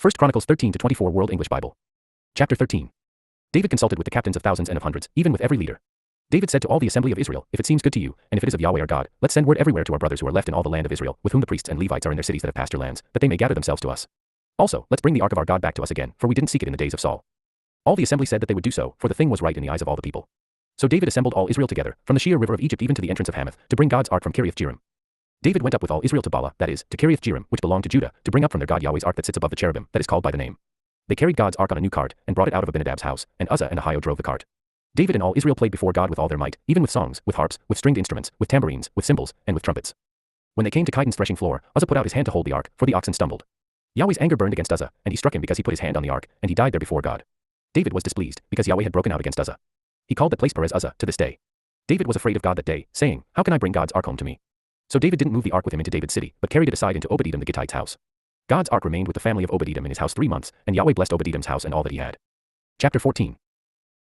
1 Chronicles 13-24 World English Bible. Chapter 13. David consulted with the captains of thousands and of hundreds, even with every leader. David said to all the assembly of Israel, if it seems good to you, and if it is of Yahweh our God, let's send word everywhere to our brothers who are left in all the land of Israel, with whom the priests and Levites are in their cities that have pasture lands, that they may gather themselves to us. Also, let's bring the ark of our God back to us again, for we didn't seek it in the days of Saul. All the assembly said that they would do so, for the thing was right in the eyes of all the people. So David assembled all Israel together, from the Sheer river of Egypt even to the entrance of Hamath, to bring God's ark from Kiriath-Jearim. David went up with all Israel to Bala, that is, to Kiriath-Jearim, which belonged to Judah, to bring up from their God Yahweh's ark that sits above the cherubim, that is called by the name. They carried God's ark on a new cart, and brought it out of Abinadab's house, and Uzzah and Ahio drove the cart. David and all Israel played before God with all their might, even with songs, with harps, with stringed instruments, with tambourines, with cymbals, and with trumpets. When they came to Chidon's threshing floor, Uzzah put out his hand to hold the ark, for the oxen stumbled. Yahweh's anger burned against Uzzah, and he struck him because he put his hand on the ark, and he died there before God. David was displeased, because Yahweh had broken out against Uzzah. He called that place Perez Uzzah to this day. David was afraid of God that day, saying, how can I bring God's ark home to me? So David didn't move the ark with him into David's city, but carried it aside into Obed-Edom the Gittite's house. God's ark remained with the family of Obed-Edom in his house 3 months, and Yahweh blessed Obed-Edom's house and all that he had. Chapter 14.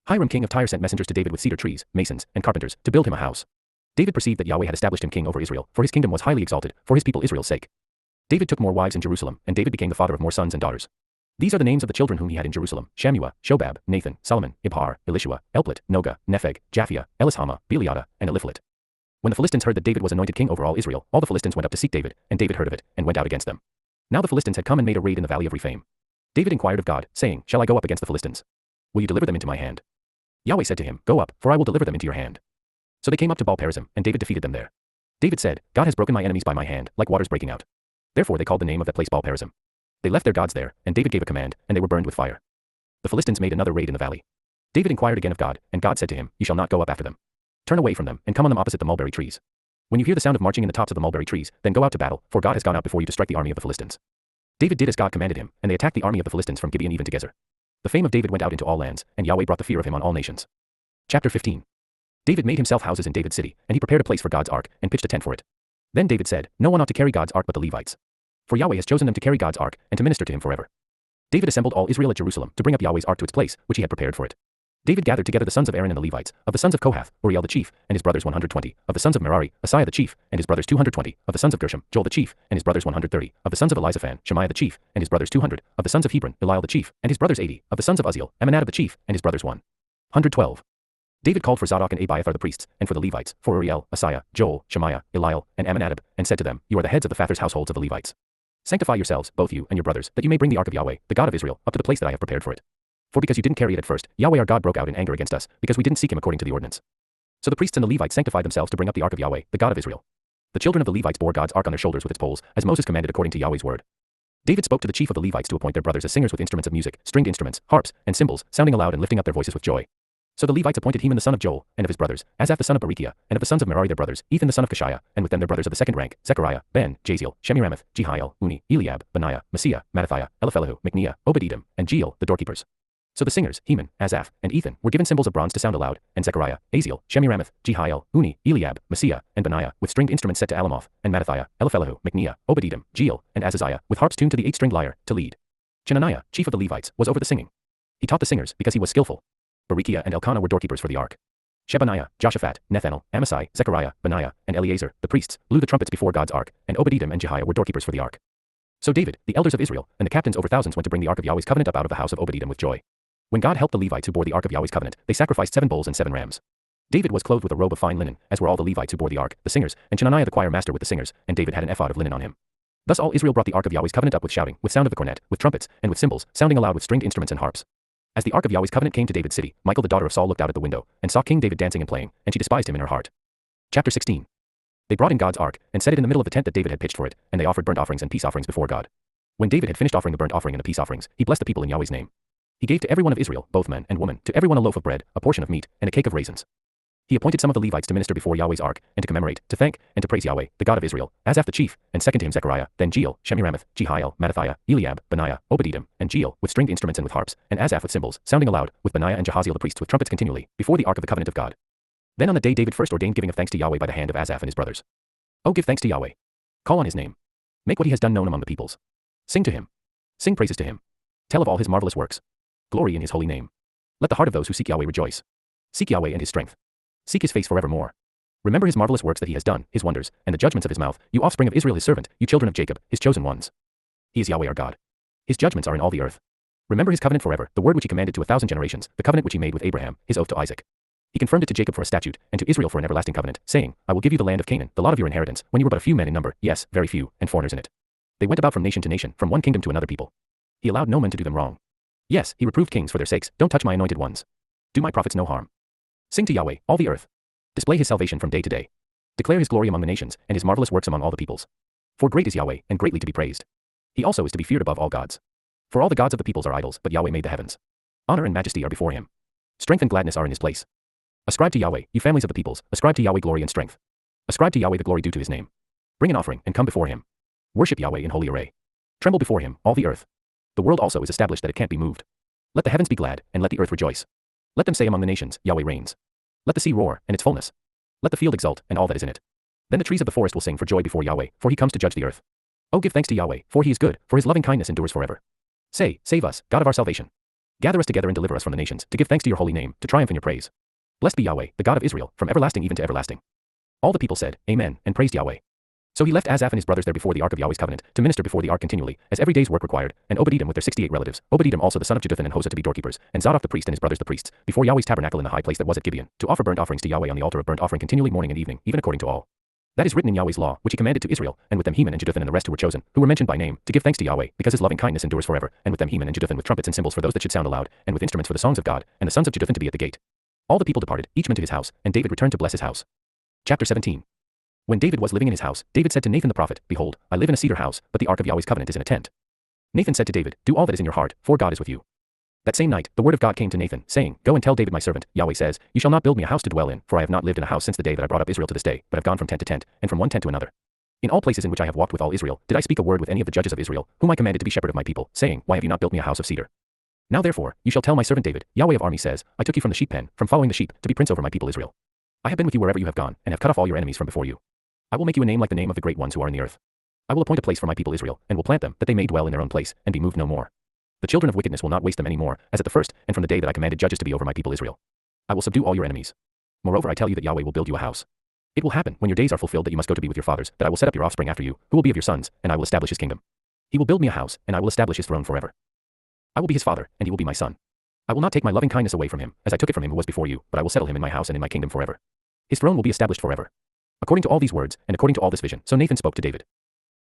Hiram king of Tyre sent messengers to David with cedar trees, masons, and carpenters, to build him a house. David perceived that Yahweh had established him king over Israel, for his kingdom was highly exalted, for his people Israel's sake. David took more wives in Jerusalem, and David became the father of more sons and daughters. These are the names of the children whom he had in Jerusalem: Shammua, Shobab, Nathan, Solomon, Ibhar, Elishua, Elplet, Noga, Nepheg, Japhia, Elishama, Beliada, and Eliphalet. When the Philistines heard that David was anointed king over all Israel, all the Philistines went up to seek David, and David heard of it, and went out against them. Now the Philistines had come and made a raid in the valley of Rephaim. David inquired of God, saying, shall I go up against the Philistines? Will you deliver them into my hand? Yahweh said to him, go up, for I will deliver them into your hand. So they came up to Baal-perazim, and David defeated them there. David said, God has broken my enemies by my hand, like waters breaking out. Therefore they called the name of that place Baal-perazim. They left their gods there, and David gave a command, and they were burned with fire. The Philistines made another raid in the valley. David inquired again of God, and God said to him, you shall not go up after them. Turn away from them, and come on them opposite the mulberry trees. When you hear the sound of marching in the tops of the mulberry trees, then go out to battle, for God has gone out before you to strike the army of the Philistines. David did as God commanded him, and they attacked the army of the Philistines from Gibeon even to Gezer. The fame of David went out into all lands, and Yahweh brought the fear of him on all nations. Chapter 15. David made himself houses in David's city, and he prepared a place for God's ark, and pitched a tent for it. Then David said, no one ought to carry God's ark but the Levites. For Yahweh has chosen them to carry God's ark, and to minister to him forever. David assembled all Israel at Jerusalem, to bring up Yahweh's ark to its place, which he had prepared for it. David gathered together the sons of Aaron and the Levites, of the sons of Kohath, Uriel the chief, and his brothers 120, of the sons of Merari, Asaiah the chief, and his brothers 220, of the sons of Gershom, Joel the chief, and his brothers 130, of the sons of Elizaphan, Shemaiah the chief, and his brothers 200, of the sons of Hebron, Eliel the chief, and his brothers 80, of the sons of Uzziel, Amminadab the chief, and his brothers 112. David called for Zadok and Abiathar the priests, and for the Levites, for Uriel, Asaiah, Joel, Shemaiah, Eliel, and Amminadab, and said to them, you are the heads of the fathers' households of the Levites. Sanctify yourselves, both you and your brothers, that you may bring the ark of Yahweh, the God of Israel, up to the place that I have prepared for it. For because you didn't carry it at first, Yahweh our God broke out in anger against us, because we didn't seek him according to the ordinance. So the priests and the Levites sanctified themselves to bring up the ark of Yahweh, the God of Israel. The children of the Levites bore God's ark on their shoulders with its poles, as Moses commanded according to Yahweh's word. David spoke to the chief of the Levites to appoint their brothers as singers with instruments of music, stringed instruments, harps, and cymbals, sounding aloud and lifting up their voices with joy. So the Levites appointed Heman the son of Joel, and of his brothers, Asaph the son of Berechiah, and of the sons of Merari their brothers, Ethan the son of Kishiah, and with them their brothers of the second rank, Zechariah, Ben, Jaziel, Shemiramoth, Jehiel, Uni, Eliab, Benaiah, Messiah, Mattathiah, Eliphelehu, Micniah, Obed-Edom, and Jeiel, the doorkeepers. So the singers, Heman, Asaph, and Ethan, were given cymbals of bronze to sound aloud, and Zechariah, Aziel, Shemiramoth, Jehiel, Uni, Eliab, Messiah, and Benaiah, with stringed instruments set to Alamoth, and Mattathiah, Eliphelehu, Micniah, Obed-Edom, Jeiel, and Azaziah, with harps tuned to the 8-stringed lyre, to lead. Chenaniah, chief of the Levites, was over the singing. He taught the singers, because he was skillful. Berechiah and Elkanah were doorkeepers for the ark. Shebaniah, Joshaphat, Nethanel, Amasai, Zechariah, Benaiah, and Eleazar, the priests, blew the trumpets before God's ark, and Obed-Edom and Jehiah were doorkeepers for the ark. So David, the elders of Israel, and the captains over thousands went to bring the ark of Yahweh's covenant up out of the house of Obed-Edom with joy. When God helped the Levites who bore the ark of Yahweh's covenant, they sacrificed 7 bulls and 7 rams. David was clothed with a robe of fine linen, as were all the Levites who bore the ark, the singers, and Chenaniah the choir master with the singers, and David had an ephod of linen on him. Thus all Israel brought the ark of Yahweh's covenant up with shouting, with sound of the cornet, with trumpets, and with cymbals, sounding aloud with stringed instruments and harps. As the ark of Yahweh's covenant came to David's city, Michal the daughter of Saul looked out at the window, and saw King David dancing and playing, and she despised him in her heart. Chapter 16. They brought in God's ark, and set it in the middle of the tent that David had pitched for it, and they offered burnt offerings and peace offerings before God. When David had finished offering the burnt offering and the peace offerings, he blessed the people in Yahweh's name. He gave to every one of Israel, both man and woman, to every one a loaf of bread, a portion of meat, and a cake of raisins. He appointed some of the Levites to minister before Yahweh's ark, and to commemorate, to thank, and to praise Yahweh, the God of Israel, Asaph the chief, and second to him Zechariah, then Jeiel, Shemiramoth, Jehiel, Mattathiah, Eliab, Benaiah, Obed-Edom, and Jeiel, with stringed instruments and with harps, and Asaph with cymbals, sounding aloud, with Benaiah and Jahaziel the priests with trumpets continually, before the ark of the covenant of God. Then on the day David first ordained giving of thanks to Yahweh by the hand of Asaph and his brothers. Oh, give thanks to Yahweh. Call on his name. Make what he has done known among the peoples. Sing to him. Sing praises to him. Tell of all his marvelous works. Glory in his holy name. Let the heart of those who seek Yahweh rejoice. Seek Yahweh and his strength. Seek his face forevermore. Remember his marvelous works that he has done, his wonders, and the judgments of his mouth, you offspring of Israel his servant, you children of Jacob, his chosen ones. He is Yahweh our God. His judgments are in all the earth. Remember his covenant forever, the word which he commanded to 1,000 generations, the covenant which he made with Abraham, his oath to Isaac. He confirmed it to Jacob for a statute, and to Israel for an everlasting covenant, saying, I will give you the land of Canaan, the lot of your inheritance, when you were but a few men in number, yes, very few, and foreigners in it. They went about from nation to nation, from one kingdom to another people. He allowed no man to do them wrong. Yes, he reproved kings for their sakes, don't touch my anointed ones. Do my prophets no harm. Sing to Yahweh, all the earth. Display his salvation from day to day. Declare his glory among the nations, and his marvelous works among all the peoples. For great is Yahweh, and greatly to be praised. He also is to be feared above all gods. For all the gods of the peoples are idols, but Yahweh made the heavens. Honor and majesty are before him. Strength and gladness are in his place. Ascribe to Yahweh, you families of the peoples, ascribe to Yahweh glory and strength. Ascribe to Yahweh the glory due to his name. Bring an offering, and come before him. Worship Yahweh in holy array. Tremble before him, all the earth. The world also is established that it can't be moved. Let the heavens be glad, and let the earth rejoice. Let them say among the nations, Yahweh reigns. Let the sea roar, and its fullness. Let the field exult, and all that is in it. Then the trees of the forest will sing for joy before Yahweh, for he comes to judge the earth. Oh, give thanks to Yahweh, for he is good, for his loving kindness endures forever. Say, save us, God of our salvation. Gather us together and deliver us from the nations, to give thanks to your holy name, to triumph in your praise. Blessed be Yahweh, the God of Israel, from everlasting even to everlasting. All the people said, Amen, and praised Yahweh. So he left Asaph and his brothers there before the ark of Yahweh's covenant, to minister before the ark continually, as every day's work required, and Obed-Edom with their 68 relatives, Obed-Edom also the son of Jeduthun and Hosah to be doorkeepers, and Zadok the priest and his brothers the priests, before Yahweh's tabernacle in the high place that was at Gibeon, to offer burnt offerings to Yahweh on the altar of burnt offering continually morning and evening, even according to all that is written in Yahweh's law, which he commanded to Israel, and with them Heman and Jeduthun and the rest who were chosen, who were mentioned by name, to give thanks to Yahweh, because his loving kindness endures forever, and with them Heman and Jeduthun with trumpets and cymbals for those that should sound aloud, and with instruments for the songs of God, and the sons of Jeduthun to be at the gate. All the people departed, each man to his house, and David returned to bless his house. Chapter 17. When David was living in his house, David said to Nathan the prophet, Behold, I live in a cedar house, but the ark of Yahweh's covenant is in a tent. Nathan said to David, Do all that is in your heart, for God is with you. That same night, the word of God came to Nathan, saying, Go and tell David my servant, Yahweh says, You shall not build me a house to dwell in, for I have not lived in a house since the day that I brought up Israel to this day, but have gone from tent to tent, and from one tent to another. In all places in which I have walked with all Israel, did I speak a word with any of the judges of Israel, whom I commanded to be shepherd of my people, saying, Why have you not built me a house of cedar? Now therefore, you shall tell my servant David, Yahweh of armies says, I took you from the sheep pen, from following the sheep, to be prince over my people Israel. I have been with you wherever you have gone, and have cut off all your enemies from before you. I will make you a name like the name of the great ones who are in the earth. I will appoint a place for my people Israel, and will plant them, that they may dwell in their own place, and be moved no more. The children of wickedness will not waste them any more, as at the first, and from the day that I commanded judges to be over my people Israel. I will subdue all your enemies. Moreover, I tell you that Yahweh will build you a house. It will happen, when your days are fulfilled that you must go to be with your fathers, that I will set up your offspring after you, who will be of your sons, and I will establish his kingdom. He will build me a house, and I will establish his throne forever. I will be his father, and he will be my son. I will not take my loving kindness away from him, as I took it from him who was before you, but I will settle him in my house and in my kingdom forever. His throne will be established forever. According to all these words, and according to all this vision, so Nathan spoke to David.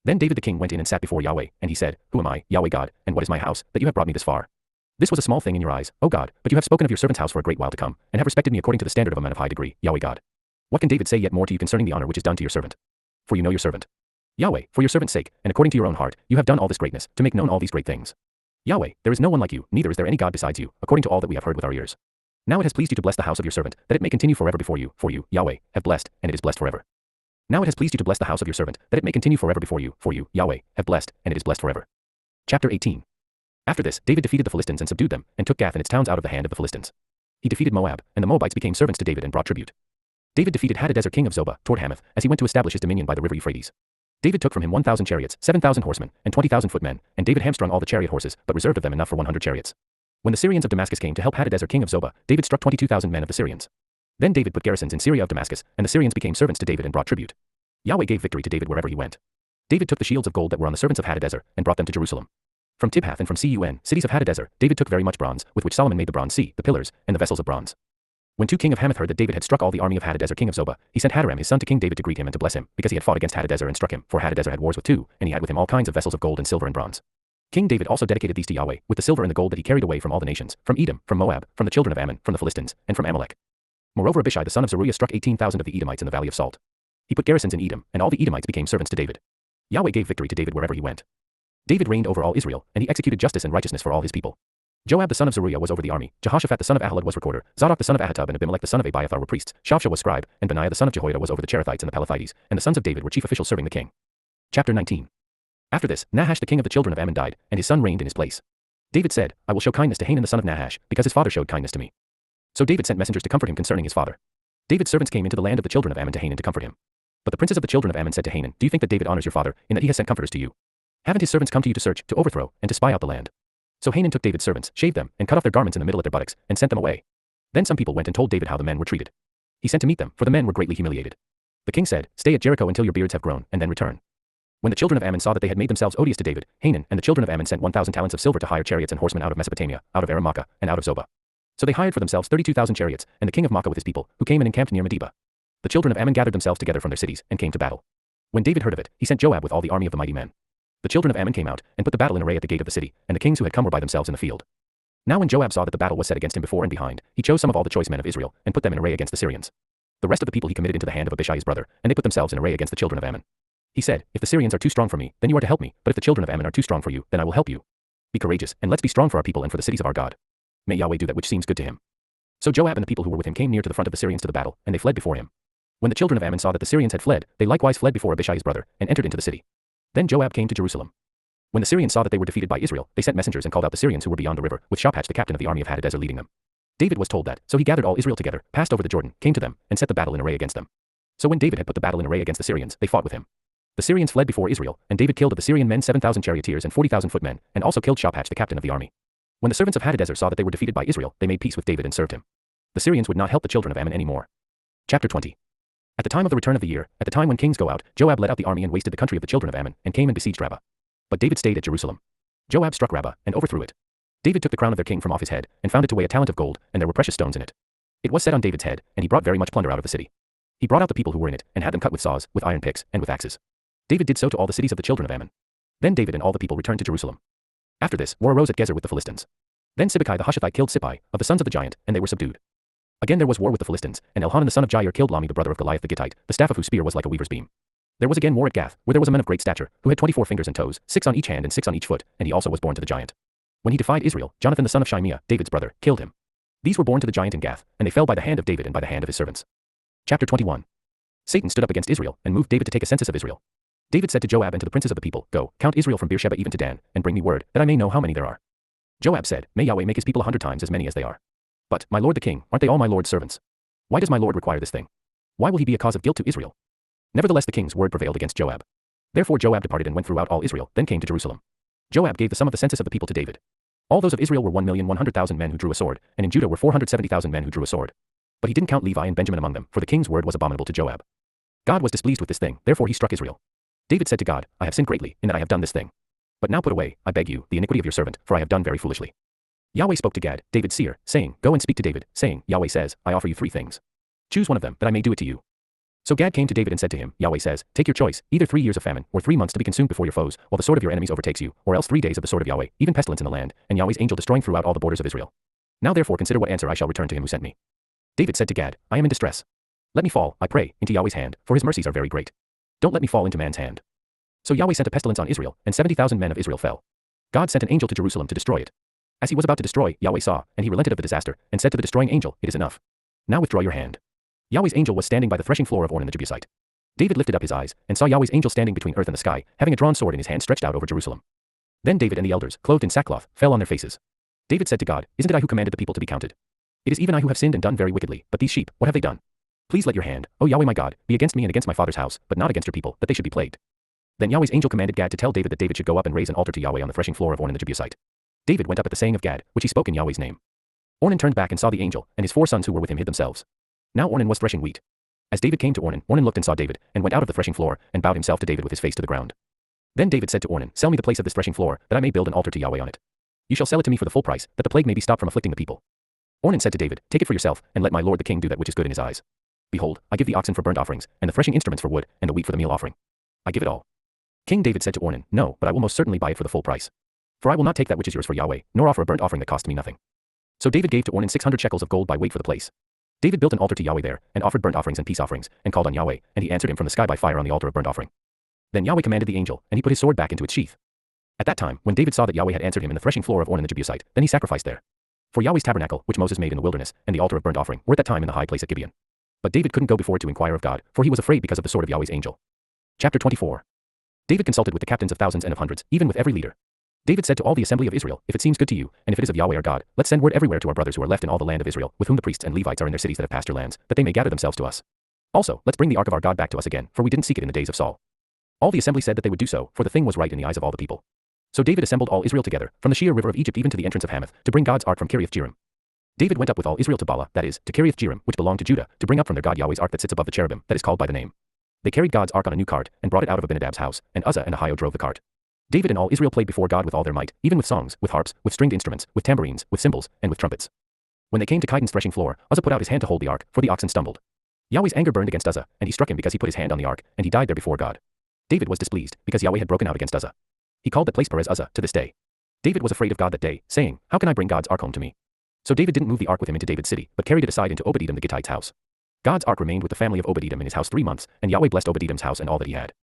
Then David the king went in and sat before Yahweh, and he said, Who am I, Yahweh God, and what is my house, that you have brought me this far? This was a small thing in your eyes, O God, but you have spoken of your servant's house for a great while to come, and have respected me according to the standard of a man of high degree, Yahweh God. What can David say yet more to you concerning the honor which is done to your servant? For you know your servant. Yahweh, for your servant's sake, and according to your own heart, you have done all this greatness, to make known all these great things. Yahweh, there is no one like you, neither is there any God besides you, according to all that we have heard with our ears. Now it has pleased you to bless the house of your servant, that it may continue forever before you, for you, Yahweh, have blessed, and it is blessed forever. Now it has pleased you to bless the house of your servant, that it may continue forever before you, for you, Yahweh, have blessed, and it is blessed forever. Chapter 18. After this, David defeated the Philistines and subdued them, and took Gath and its towns out of the hand of the Philistines. He defeated Moab, and the Moabites became servants to David and brought tribute. David defeated Hadadezer king of Zobah, toward Hamath, as he went to establish his dominion by the river Euphrates. David took from him 1,000 chariots, 7,000 horsemen, and 20,000 footmen, and David hamstrung all the chariot horses, but reserved of them enough for 100 chariots. When the Syrians of Damascus came to help Hadadezer king of Zobah, David struck 22,000 men of the Syrians. Then David put garrisons in Syria of Damascus, and the Syrians became servants to David and brought tribute. Yahweh gave victory to David wherever he went. David took the shields of gold that were on the servants of Hadadezer, and brought them to Jerusalem. From Tibhath and from Cun, cities of Hadadezer, David took very much bronze, with which Solomon made the bronze sea, the pillars, and the vessels of bronze. When king of Hamath heard that David had struck all the army of Hadadezer king of Zobah, he sent Hadaram his son to King David to greet him and to bless him, because he had fought against Hadadezer and struck him, for Hadadezer had wars with two, and he had with him all kinds of vessels of gold and silver and bronze. King David also dedicated these to Yahweh, with the silver and the gold that he carried away from all the nations, from Edom, from Moab, from the children of Ammon, from the Philistines, and from Amalek. Moreover, Abishai the son of Zeruiah struck 18,000 of the Edomites in the valley of Salt. He put garrisons in Edom, and all the Edomites became servants to David. Yahweh gave victory to David wherever he went. David reigned over all Israel, and he executed justice and righteousness for all his people. Joab the son of Zeruiah was over the army, Jehoshaphat the son of Ahilud was recorder, Zadok the son of Ahitub and Abimelech the son of Abiathar were priests, Shavsha was scribe, and Benaiah the son of Jehoiada was over the Cherethites and the Pelethites, and the sons of David were chief officials serving the king. Chapter 19. After this, Nahash the king of the children of Ammon died, and his son reigned in his place. David said, I will show kindness to Hanan the son of Nahash, because his father showed kindness to me. So David sent messengers to comfort him concerning his father. David's servants came into the land of the children of Ammon to Hanan to comfort him. But the princes of the children of Ammon said to Hanan, Do you think that David honors your father, in that he has sent comforters to you? Haven't his servants come to you to search, to overthrow, and to spy out the land? So Hanan took David's servants, shaved them, and cut off their garments in the middle at their buttocks, and sent them away. Then some people went and told David how the men were treated. He sent to meet them, for the men were greatly humiliated. The king said, Stay at Jericho until your beards have grown, and then return. When the children of Ammon saw that they had made themselves odious to David, Hanun and the children of Ammon sent 1,000 talents of silver to hire chariots and horsemen out of Mesopotamia, out of Aram-Maacah, and out of Zobah. So they hired for themselves 32,000 chariots, and the king of Maacah with his people, who came and encamped near Medeba. The children of Ammon gathered themselves together from their cities, and came to battle. When David heard of it, he sent Joab with all the army of the mighty men. The children of Ammon came out, and put the battle in array at the gate of the city, and the kings who had come were by themselves in the field. Now when Joab saw that the battle was set against him before and behind, he chose some of all the choice men of Israel, and put them in array against the Syrians. The rest of the people he committed into the hand of Abishai his brother, and they put themselves in array against the children of Ammon. He said, if the Syrians are too strong for me, then you are to help me, but if the children of Ammon are too strong for you, then I will help you. Be courageous, and let's be strong for our people and for the cities of our God. May Yahweh do that which seems good to him. So Joab and the people who were with him came near to the front of the Syrians to the battle, and they fled before him. When the children of Ammon saw that the Syrians had fled, they likewise fled before Abishai his brother, and entered into the city. Then Joab came to Jerusalem. When the Syrians saw that they were defeated by Israel, they sent messengers and called out the Syrians who were beyond the river, with Shapach the captain of the army of Hadadezer leading them. David was told that, so he gathered all Israel together, passed over the Jordan, came to them, and set the battle in array against them. So when David had put the battle in array against the Syrians, they fought with him. The Syrians fled before Israel, and David killed of the Syrian men 7,000 charioteers and 40,000 footmen, and also killed Shapach the captain of the army. When the servants of Hadadezer saw that they were defeated by Israel, they made peace with David and served him. The Syrians would not help the children of Ammon any more. Chapter 20. At the time of the return of the year, at the time when kings go out, Joab led out the army and wasted the country of the children of Ammon, and came and besieged Rabbah. But David stayed at Jerusalem. Joab struck Rabbah, and overthrew it. David took the crown of their king from off his head, and found it to weigh a talent of gold, and there were precious stones in it. It was set on David's head, and he brought very much plunder out of the city. He brought out the people who were in it, and had them cut with saws, with iron picks, and with axes. David did so to all the cities of the children of Ammon. Then David and all the people returned to Jerusalem. After this, war arose at Gezer with the Philistines. Then Sibbecai the Hushathite killed Sippai, of the sons of the giant, and they were subdued. Again there was war with the Philistines, and Elhanan the son of Jair killed Lahmi the brother of Goliath the Gittite, the staff of whose spear was like a weaver's beam. There was again war at Gath, where there was a man of great stature, who had 24 fingers and toes, 6 on each hand and 6 on each foot, and he also was born to the giant. When he defied Israel, Jonathan the son of Shimea, David's brother, killed him. These were born to the giant in Gath, and they fell by the hand of David and by the hand of his servants. Chapter 21. Satan stood up against Israel, and moved David to take a census of Israel. David said to Joab and to the princes of the people, Go, count Israel from Beersheba even to Dan, and bring me word, that I may know how many there are. Joab said, May Yahweh make his people 100 times as many as they are. But, my lord the king, aren't they all my lord's servants? Why does my lord require this thing? Why will he be a cause of guilt to Israel? Nevertheless the king's word prevailed against Joab. Therefore Joab departed and went throughout all Israel, then came to Jerusalem. Joab gave the sum of the census of the people to David. All those of Israel were 1,100,000 men who drew a sword, and in Judah were 470,000 men who drew a sword. But he didn't count Levi and Benjamin among them, for the king's word was abominable to Joab. God was displeased with this thing, therefore he struck Israel. David said to God, I have sinned greatly, in that I have done this thing. But now put away, I beg you, the iniquity of your servant, for I have done very foolishly. Yahweh spoke to Gad, David's seer, saying, Go and speak to David, saying, Yahweh says, I offer you 3 things. Choose one of them, that I may do it to you. So Gad came to David and said to him, Yahweh says, Take your choice, either 3 years of famine, or 3 months to be consumed before your foes, while the sword of your enemies overtakes you, or else 3 days of the sword of Yahweh, even pestilence in the land, and Yahweh's angel destroying throughout all the borders of Israel. Now therefore consider what answer I shall return to him who sent me. David said to Gad, I am in distress. Let me fall, I pray, into Yahweh's hand, for his mercies are very great. Don't let me fall into man's hand. So Yahweh sent a pestilence on Israel, and 70,000 men of Israel fell. God sent an angel to Jerusalem to destroy it. As he was about to destroy, Yahweh saw, and he relented of the disaster, and said to the destroying angel, It is enough. Now withdraw your hand. Yahweh's angel was standing by the threshing floor of Ornan the Jebusite. David lifted up his eyes, and saw Yahweh's angel standing between earth and the sky, having a drawn sword in his hand stretched out over Jerusalem. Then David and the elders, clothed in sackcloth, fell on their faces. David said to God, Isn't it I who commanded the people to be counted? It is even I who have sinned and done very wickedly, but these sheep, what have they done? Please let your hand, O Yahweh my God, be against me and against my father's house, but not against your people, that they should be plagued. Then Yahweh's angel commanded Gad to tell David that David should go up and raise an altar to Yahweh on the threshing floor of Ornan the Jebusite. David went up at the saying of Gad, which he spoke in Yahweh's name. Ornan turned back and saw the angel, and his 4 sons who were with him hid themselves. Now Ornan was threshing wheat. As David came to Ornan, Ornan looked and saw David, and went out of the threshing floor, and bowed himself to David with his face to the ground. Then David said to Ornan, Sell me the place of this threshing floor, that I may build an altar to Yahweh on it. You shall sell it to me for the full price, that the plague may be stopped from afflicting the people. Ornan said to David, Take it for yourself, and let my lord the king do that which is good in his eyes. Behold, I give the oxen for burnt offerings, and the threshing instruments for wood, and the wheat for the meal offering. I give it all. King David said to Ornan, No, but I will most certainly buy it for the full price. For I will not take that which is yours for Yahweh, nor offer a burnt offering that cost me nothing. So David gave to Ornan 600 shekels of gold by weight for the place. David built an altar to Yahweh there, and offered burnt offerings and peace offerings, and called on Yahweh, and he answered him from the sky by fire on the altar of burnt offering. Then Yahweh commanded the angel, and he put his sword back into its sheath. At that time, when David saw that Yahweh had answered him in the threshing floor of Ornan the Jebusite, then he sacrificed there. For Yahweh's tabernacle, which Moses made in the wilderness, and the altar of burnt offering, were at that time in the high place at Gibeon. But David couldn't go before it to inquire of God, for he was afraid because of the sword of Yahweh's angel. Chapter 24. David consulted with the captains of thousands and of hundreds, even with every leader. David said to all the assembly of Israel, If it seems good to you, and if it is of Yahweh our God, let's send word everywhere to our brothers who are left in all the land of Israel, with whom the priests and Levites are in their cities that have pasture lands, that they may gather themselves to us. Also, let's bring the ark of our God back to us again, for we didn't seek it in the days of Saul. All the assembly said that they would do so, for the thing was right in the eyes of all the people. So David assembled all Israel together, from the Sheer river of Egypt even to the entrance of Hamath, to bring God's ark from Kiriath-Jearim. David went up with all Israel to Bala, that is, to Kiriath-Jearim, which belonged to Judah, to bring up from their God Yahweh's ark that sits above the cherubim, that is called by the name. They carried God's ark on a new cart, and brought it out of Abinadab's house, and Uzzah and Ahio drove the cart. David and all Israel played before God with all their might, even with songs, with harps, with stringed instruments, with tambourines, with cymbals, and with trumpets. When they came to Chidon's threshing floor, Uzzah put out his hand to hold the ark, for the oxen stumbled. Yahweh's anger burned against Uzzah, and he struck him because he put his hand on the ark, and he died there before God. David was displeased, because Yahweh had broken out against Uzzah. He called that place Perez Uzzah to this day. David was afraid of God that day, saying, "How can I bring God's ark home to me?" So David didn't move the ark with him into David's city, but carried it aside into Obed-Edom the Gittite's house. God's ark remained with the family of Obed-Edom in his house 3 months, and Yahweh blessed Obed-Edom's house and all that he had.